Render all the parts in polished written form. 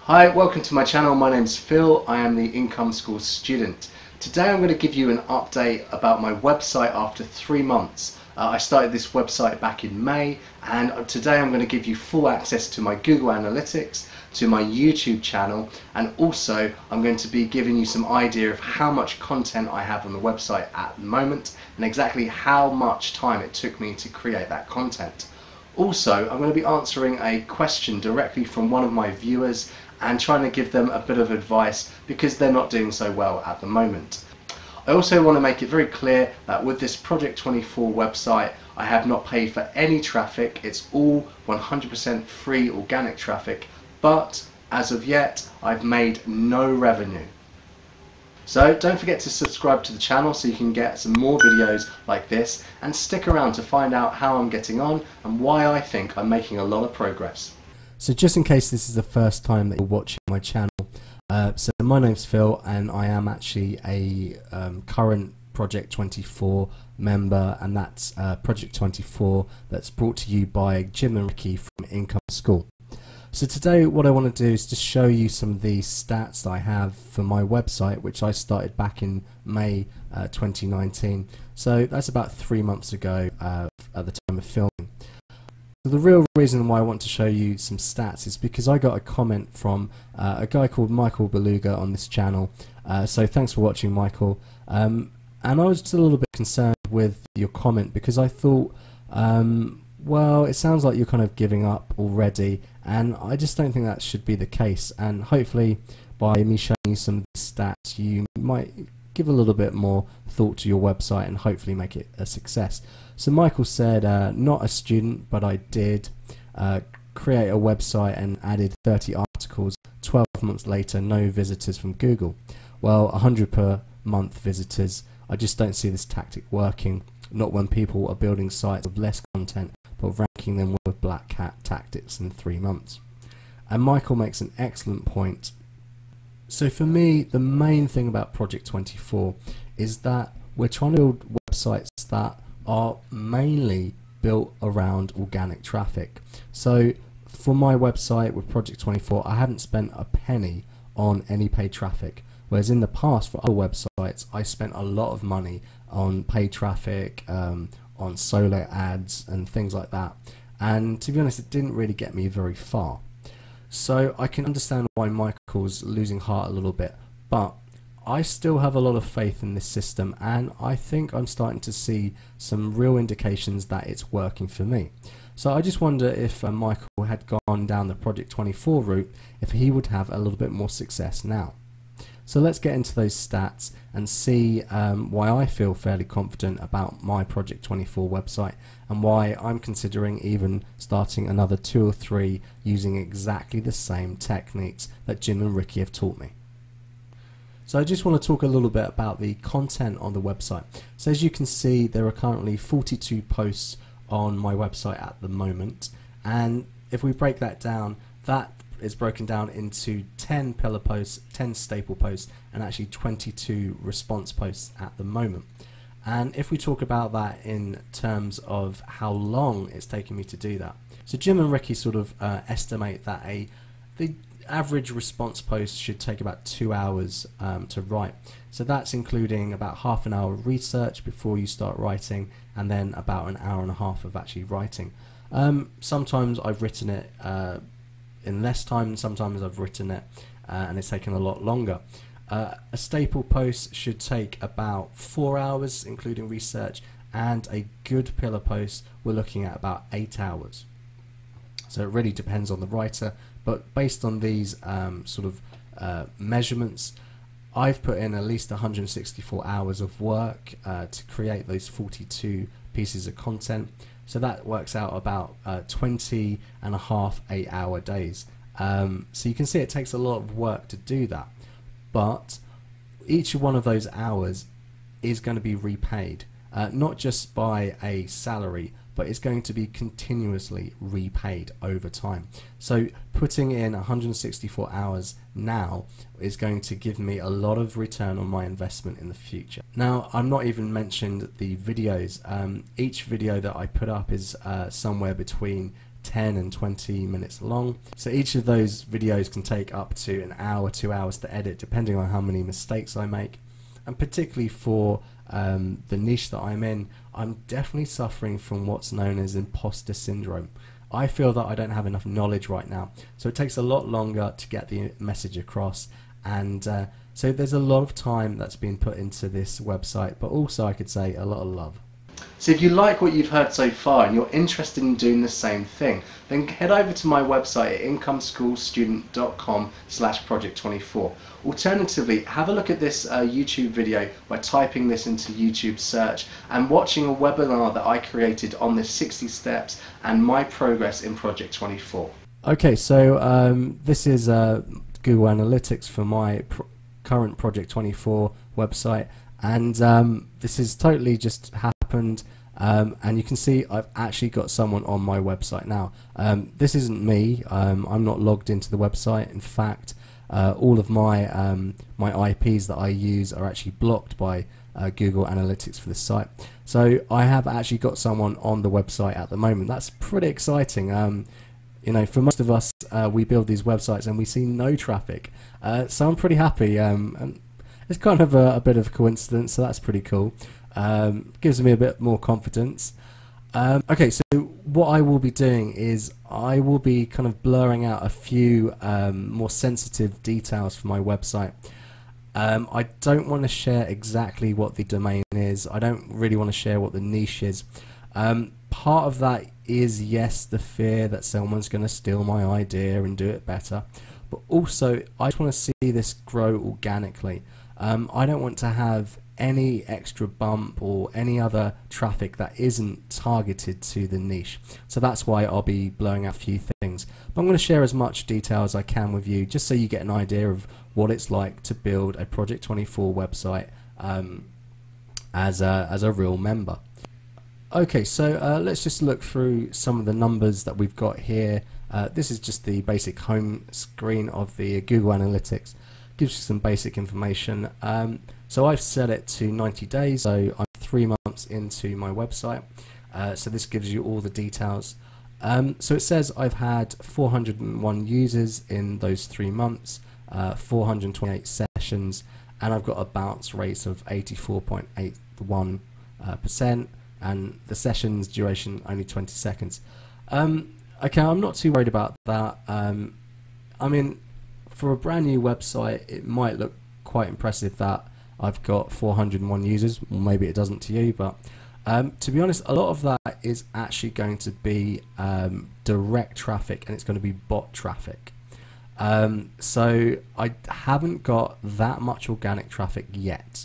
Hi, welcome to my channel. My name's Phil. I am the Income School student. Today I'm going to give you an update about my website after 3 months. I started this website back in May, and today I'm going to give you full access to my Google Analytics, to my YouTube channel, and also I'm going to be giving you some idea of how much content I have on the website at the moment and exactly how much time it took me to create that content. Also, I'm going to be answering a question directly from one of my viewers and trying to give them a bit of advice because they're not doing so well at the moment. I also want to make it very clear that with this Project 24 website, I have not paid for any traffic. It's all 100% free organic traffic, but as of yet, I've made no revenue. So don't forget to subscribe to the channel so you can get some more videos like this, and stick around to find out how I'm getting on and why I think I'm making a lot of progress. So just in case this is the first time that you're watching my channel, so my name's Phil and I am actually a current Project 24 member, and that's Project 24 that's brought to you by Jim and Ricky from Income School. So today what I want to do is just show you some of the stats that I have for my website, which I started back in May 2019. So that's about 3 months ago at the time of filming. So the real reason why I want to show you some stats is because I got a comment from a guy called Michael Beluga on this channel. So thanks for watching, Michael. And I was just a little bit concerned with your comment because I thought, well, it sounds like you're kind of giving up already, and I just don't think that should be the case. And hopefully by me showing you some of the stats, you might give a little bit more thought to your website and hopefully make it a success. So Michael said, not a student, but I did create a website and added 30 articles. 12 months later, no visitors from Google. Well, 100 per month visitors. I just don't see this tactic working, not when people are building sites with less content but ranking them with black hat tactics in 3 months. And Michael makes an excellent point. So for me, the main thing about Project 24 is that we're trying to build websites that are mainly built around organic traffic. So for my website with Project 24, I haven't spent a penny on any paid traffic, whereas in the past for other websites I spent a lot of money on paid traffic, on solo ads and things like that, and to be honest, it didn't really get me very far. So I can understand why Michael's losing heart a little bit, but I still have a lot of faith in this system, and I think I'm starting to see some real indications that it's working for me. So I just wonder if Michael had gone down the Project 24 route, if he would have a little bit more success now. So let's get into those stats and see why I feel fairly confident about my Project 24 website and why I'm considering even starting another 2 or 3 using exactly the same techniques that Jim and Ricky have taught me. So I just want to talk a little bit about the content on the website. So as you can see, there are currently 42 posts on my website at the moment, and if we break that down, that is broken down into 10 pillar posts, 10 staple posts, and actually 22 response posts at the moment. And if we talk about that in terms of how long it's taken me to do that, so Jim and Ricky sort of estimate that the average response post should take about 2 hours to write. So that's including about half an hour of research before you start writing, and then about an hour and a half of actually writing. Sometimes I've written it in less time, sometimes I've written it and it's taken a lot longer. A staple post should take about 4 hours including research, and a good pillar post we're looking at about 8 hours. So it really depends on the writer, but based on these measurements, I've put in at least 164 hours of work to create those 42 pieces of content. So that works out about 20 and a half 8-hour days. So you can see it takes a lot of work to do that, but each one of those hours is going to be repaid, not just by a salary, but it's going to be continuously repaid over time. So putting in 164 hours now is going to give me a lot of return on my investment in the future. Now, I've not even mentioned the videos. Each video that I put up is somewhere between 10 and 20 minutes long. So each of those videos can take up to an hour, 2 hours to edit, depending on how many mistakes I make. And particularly for the niche that I'm in, I'm definitely suffering from what's known as imposter syndrome. I feel that I don't have enough knowledge right now, so it takes a lot longer to get the message across, and so there's a lot of time that's been put into this website, but also I could say a lot of love. So if you like what you've heard so far and you're interested in doing the same thing, then head over to my website at incomeschoolstudent.com/project24. Alternatively, have a look at this YouTube video by typing this into YouTube search and watching a webinar that I created on the 60 steps and my progress in Project 24. Okay, so this is Google Analytics for my current Project 24 website, and this is totally just happened, and you can see I've actually got someone on my website now. This isn't me. I'm not logged into the website. In fact, all of my my IPs that I use are actually blocked by Google Analytics for the site. So I have actually got someone on the website at the moment. That's pretty exciting. You know, for most of us, we build these websites and we see no traffic. So I'm pretty happy. And it's kind of a bit of a coincidence, so that's pretty cool. Gives me a bit more confidence. Okay, so what I will be doing is I will be kind of blurring out a few more sensitive details for my website. I don't want to share exactly what the domain is. I don't really want to share what the niche is. Part of that is, yes, the fear that someone's going to steal my idea and do it better, but also I just want to see this grow organically. I don't want to have any extra bump or any other traffic that isn't targeted to the niche. So that's why I'll be blowing out a few things. But I'm going to share as much detail as I can with you, just so you get an idea of what it's like to build a Project 24 website as a real member. Okay, so let's just look through some of the numbers that we've got here. This is just the basic home screen of the Google Analytics. Gives you some basic information. So I've set it to 90 days, so I'm 3 months into my website. So this gives you all the details. So it says I've had 401 users in those 3 months, 428 sessions, and I've got a bounce rate of 84.81%, and the session's duration only 20 seconds. Okay, I'm not too worried about that. I mean, for a brand new website, it might look quite impressive that I've got 401 users. Well, maybe it doesn't to you, but to be honest, a lot of that is actually going to be direct traffic, and it's going to be bot traffic. So I haven't got that much organic traffic yet,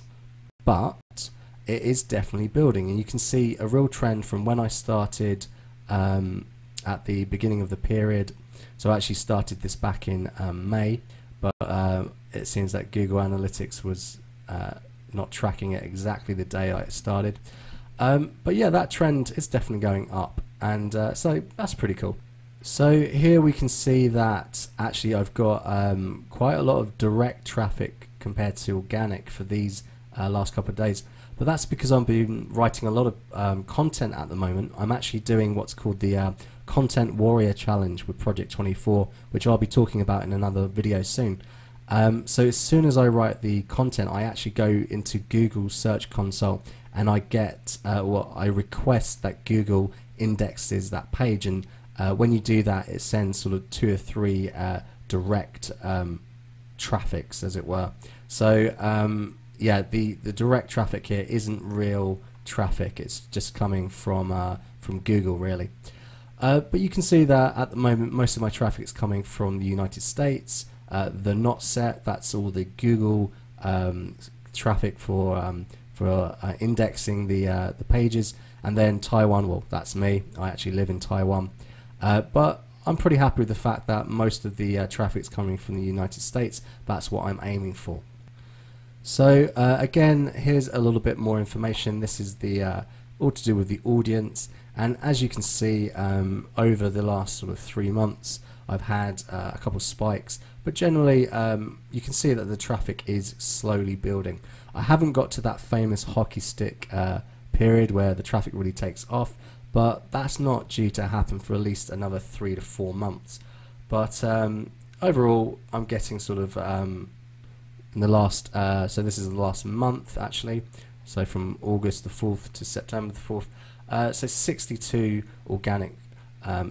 but it is definitely building, and you can see a real trend from when I started at the beginning of the period. So I actually started this back in May, but it seems that Google Analytics was not tracking it exactly the day I started. But yeah, that trend is definitely going up, and so that's pretty cool. So here we can see that actually I've got quite a lot of direct traffic compared to organic for these last couple of days. But that's because I've been writing a lot of content at the moment. I'm actually doing what's called the Content Warrior Challenge with Project 24, which I'll be talking about in another video soon. So as soon as I write the content, I actually go into Google's Search Console, and I get I request that Google indexes that page, and when you do that, it sends sort of 2 or 3 direct traffics, as it were. So yeah, the direct traffic here isn't real traffic; it's just coming from Google, really. But you can see that at the moment, most of my traffic is coming from the United States. The not set, that's all the Google traffic for indexing the pages, and then Taiwan. Well, that's me. I actually live in Taiwan, but I'm pretty happy with the fact that most of the traffic is coming from the United States. That's what I'm aiming for. So again, here's a little bit more information. This is the all to do with the audience, and as you can see, over the last sort of 3 months, I've had a couple of spikes, but generally you can see that the traffic is slowly building. I haven't got to that famous hockey stick period where the traffic really takes off, but that's not due to happen for at least another 3 to 4 months. But overall, I'm getting sort of in the last, so this is the last month actually, so from August the 4th to September the 4th, so 62 organic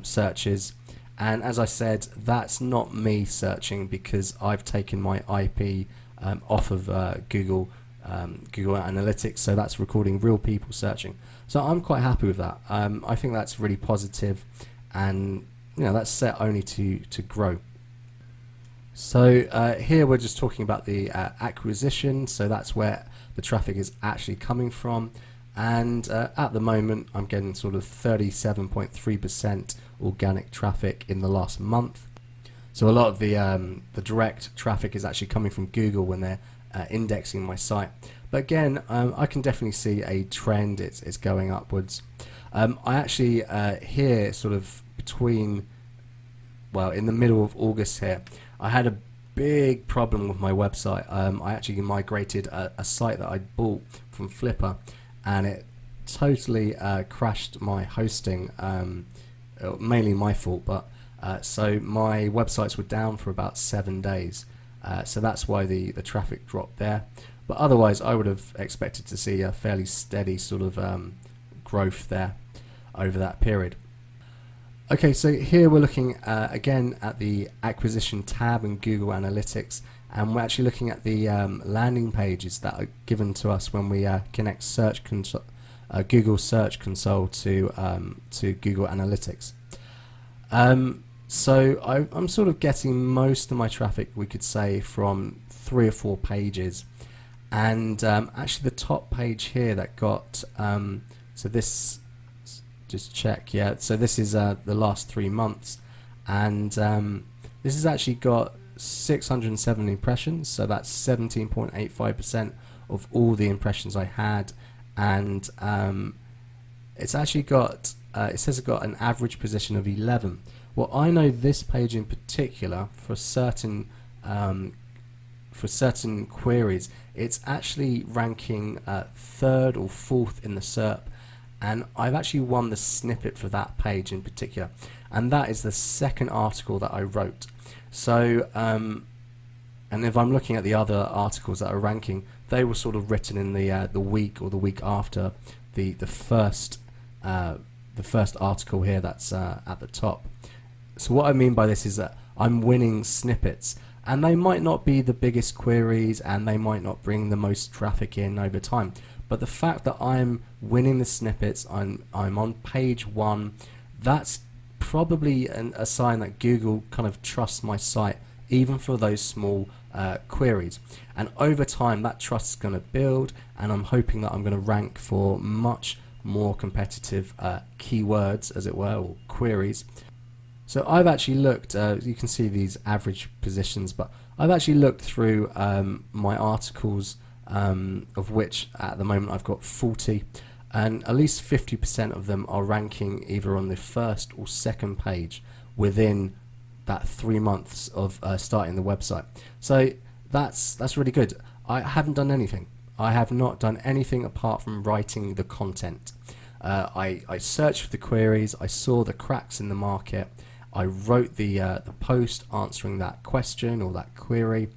searches. And as I said, that's not me searching, because I've taken my IP off of Google Analytics, so that's recording real people searching. So I'm quite happy with that. I think that's really positive, and that's set only to grow. So here we're just talking about the acquisition, so that's where the traffic is actually coming from. And at the moment I'm getting sort of 37.3% organic traffic in the last month. So a lot of the direct traffic is actually coming from Google when they're indexing my site. But again, I can definitely see a trend. It's going upwards. I actually here sort of between, well, in the middle of August here, I had a big problem with my website. I actually migrated a site that I'd bought from Flipper, and it totally crashed my hosting. Mainly my fault, but so my websites were down for about 7 days. So that's why the traffic dropped there. But otherwise, I would have expected to see a fairly steady sort of growth there over that period. Okay, so here we're looking again at the acquisition tab in Google Analytics, and we're actually looking at the landing pages that are given to us when we connect Search Console, Google Search Console to Google Analytics. So I'm sort of getting most of my traffic, we could say, from 3 or 4 pages, and actually the top page here that got so this, just check, yeah, so this is the last 3 months, and this has actually got 607 impressions, so that's 17.85% of all the impressions I had. And it's actually got it says it got an average position of 11. Well, I know this page in particular, for certain queries, it's actually ranking 3rd or 4th in the SERP, and I've actually won the snippet for that page in particular, and that is the 2nd article that I wrote. So and if I'm looking at the other articles that are ranking, they were sort of written in the week or the week after the first article here that's at the top. So what I mean by this is that I'm winning snippets, and they might not be the biggest queries, and they might not bring the most traffic in over time, but the fact that I'm winning the snippets, I'm on page 1, that's probably a sign that Google kind of trusts my site, even for those small queries. And over time that trust is going to build, and I'm hoping that I'm going to rank for much more competitive keywords, as it were, or queries. So I've actually looked, you can see these average positions, but I've actually looked through my articles, of which at the moment I've got 40, and at least 50% of them are ranking either on the 1st or 2nd page within that 3 months of starting the website. So that's really good. I haven't done anything. I have not done anything apart from writing the content. I searched for the queries, I saw the cracks in the market, I wrote the post answering that question or that query,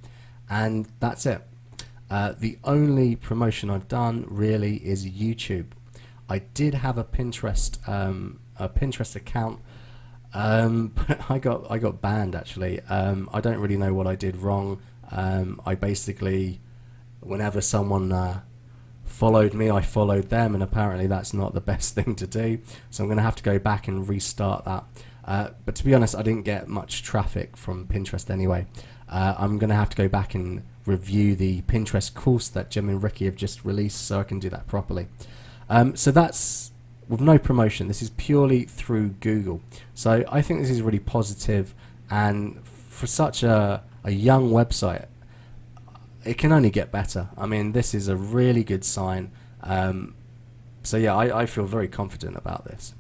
and that's it. The only promotion I've done really is YouTube. I did have a Pinterest account, but I got banned actually. I don't really know what I did wrong. I basically, whenever someone followed me, I followed them, and apparently that's not the best thing to do. So I'm going to have to go back and restart that. But to be honest, I didn't get much traffic from Pinterest anyway. I'm going to have to go back and review the Pinterest course that Jim and Ricky have just released, so I can do that properly. So that's with no promotion. This is purely through Google. So I think this is really positive, and for such a young website, it can only get better. I mean, this is a really good sign. So yeah, I feel very confident about this.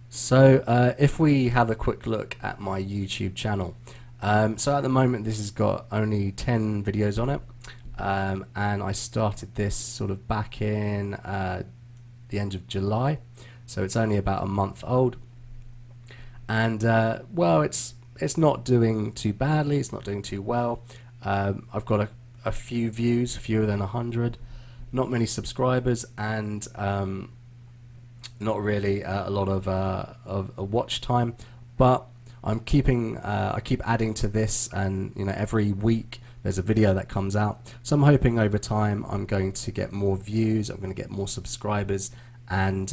So if we have a quick look at my YouTube channel, so at the moment this has got only 10 videos on it, and I started this sort of back in the end of July. so it's only about a month old. And well, it's not doing too badly, it's not doing too well. I've got a few views, fewer than 100, not many subscribers, and not really a lot of a watch time, but I keep adding to this, and every week there's a video that comes out, so I'm hoping over time I'm going to get more views, I'm going to get more subscribers, and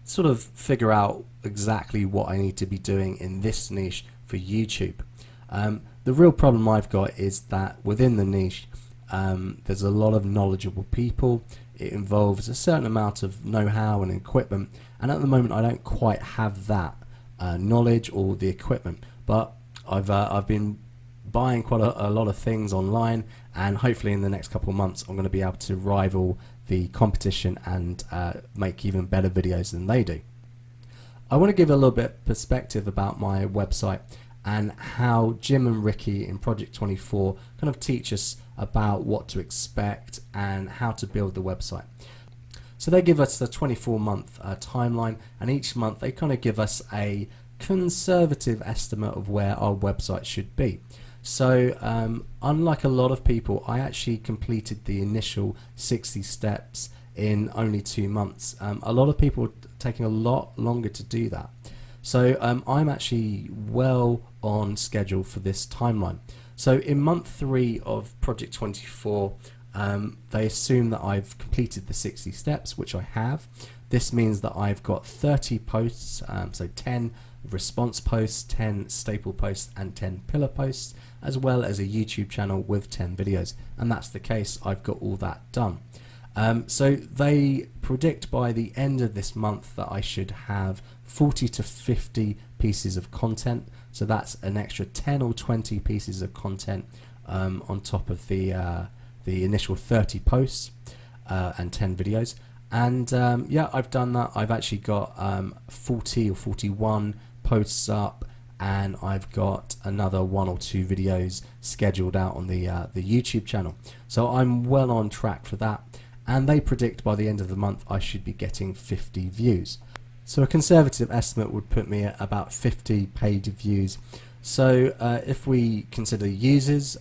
sort of figure out exactly what I need to be doing in this niche for YouTube. The real problem I've got is that within the niche there's a lot of knowledgeable people. It involves a certain amount of know-how and equipment, and at the moment I don't quite have that knowledge or the equipment, but I've been buying quite a lot of things online, and hopefully in the next couple of months I'm going to be able to rival the competition and make even better videos than they do. I want to give a little bit of perspective about my website and how Jim and Ricky in Project 24 kind of teach us about what to expect and how to build the website. So they give us the 24-month timeline, and each month they kind of give us a conservative estimate of where our website should be. So unlike a lot of people, I actually completed the initial 60 steps in only 2 months. A lot of people are taking a lot longer to do that. So I'm actually well on schedule for this timeline. So in month 3 of Project 24, they assume that I've completed the 60 steps, which I have. This means that I've got 30 posts, so 10 response posts, 10 staple posts, and 10 pillar posts, as well as a YouTube channel with 10 videos. And that's the case, I've got all that done. So they predict by the end of this month that I should have 40 to 50 pieces of content. So that's an extra 10 or 20 pieces of content on top of the initial 30 posts and 10 videos. And yeah, I've done that. I've actually got 40 or 41 posts up, and I've got another 1 or 2 videos scheduled out on the YouTube channel. So I'm well on track for that, and they predict by the end of the month I should be getting 50 views. So a conservative estimate would put me at about 50 paid views. So if we consider users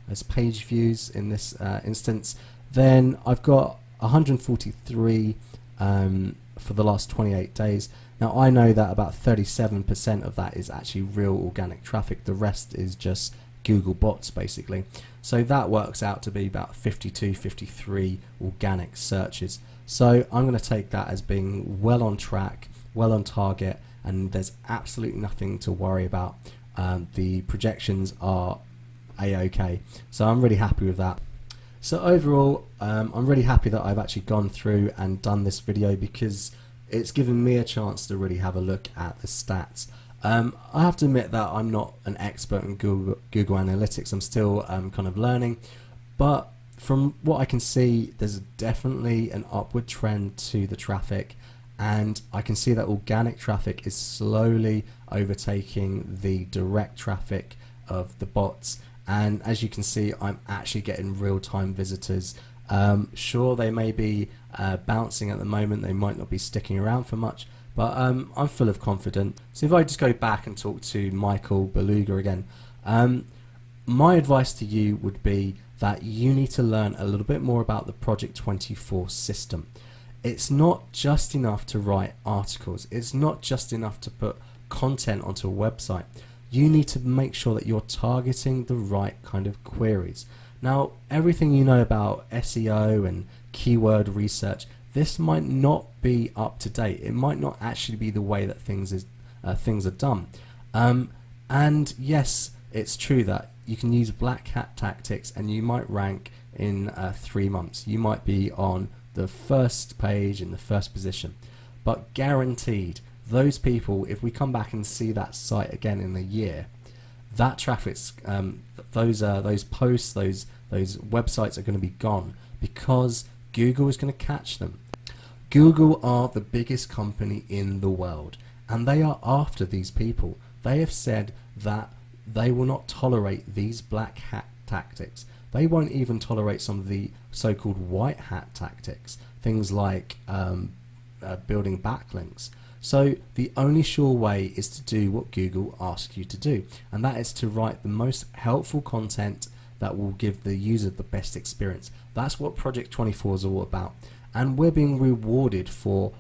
as page views in this instance, then I've got 143 for the last 28 days. Now I know that about 37% of that is actually real organic traffic. The rest is just Google bots basically. So that works out to be about 52, 53 organic searches. So I'm going to take that as being well on track, well on target, and there's absolutely nothing to worry about. The projections are a-okay, so I'm really happy with that. So overall, I'm really happy that I've actually gone through and done this video, because it's given me a chance to really have a look at the stats. I have to admit that I'm not an expert in Google Analytics. I'm still kind of learning, but from what I can see, there's definitely an upward trend to the traffic, and I can see that organic traffic is slowly overtaking the direct traffic of the bots. And as you can see, I'm actually getting real-time visitors. Sure, they may be bouncing at the moment, they might not be sticking around for much, but I'm full of confidence. So if I just go back and talk to Michael Beluga again, my advice to you would be that you need to learn a little bit more about the Project 24 system. It's not just enough to write articles, it's not just enough to put content onto a website. You need to make sure that you're targeting the right kind of queries. Now, everything you know about SEO and keyword research, this might not be up to date. It might not actually be the way that things are done. And yes, it's true that you can use black hat tactics and you might rank in 3 months. You might be on the first page in the first position, but guaranteed, those people, if we come back and see that site again in a year, that traffic's those posts, those websites are going to be gone, because Google is going to catch them. Google are the biggest company in the world, and they are after these people. They have said that they will not tolerate these black hat tactics. They won't even tolerate some of the so-called white hat tactics, things like building backlinks. So the only sure way is to do what Google asks you to do, and that is to write the most helpful content that will give the user the best experience. That's what Project 24 is all about, and we're being rewarded for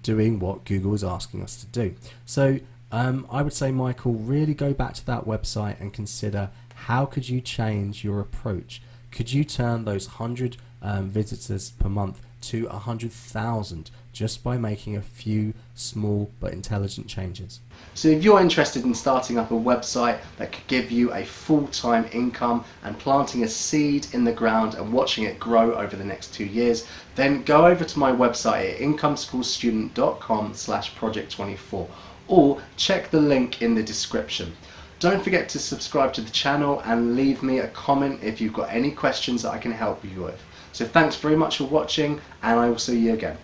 doing what Google is asking us to do. So I would say, Michael, really go back to that website and consider how could you change your approach. Could you turn those 100 visitors per month to 100,000 just by making a few small but intelligent changes? So if you're interested in starting up a website that could give you a full-time income and planting a seed in the ground and watching it grow over the next 2 years, then go over to my website at incomeschoolstudent.com/project24 or check the link in the description. Don't forget to subscribe to the channel and leave me a comment if you've got any questions that I can help you with. So thanks very much for watching, and I will see you again.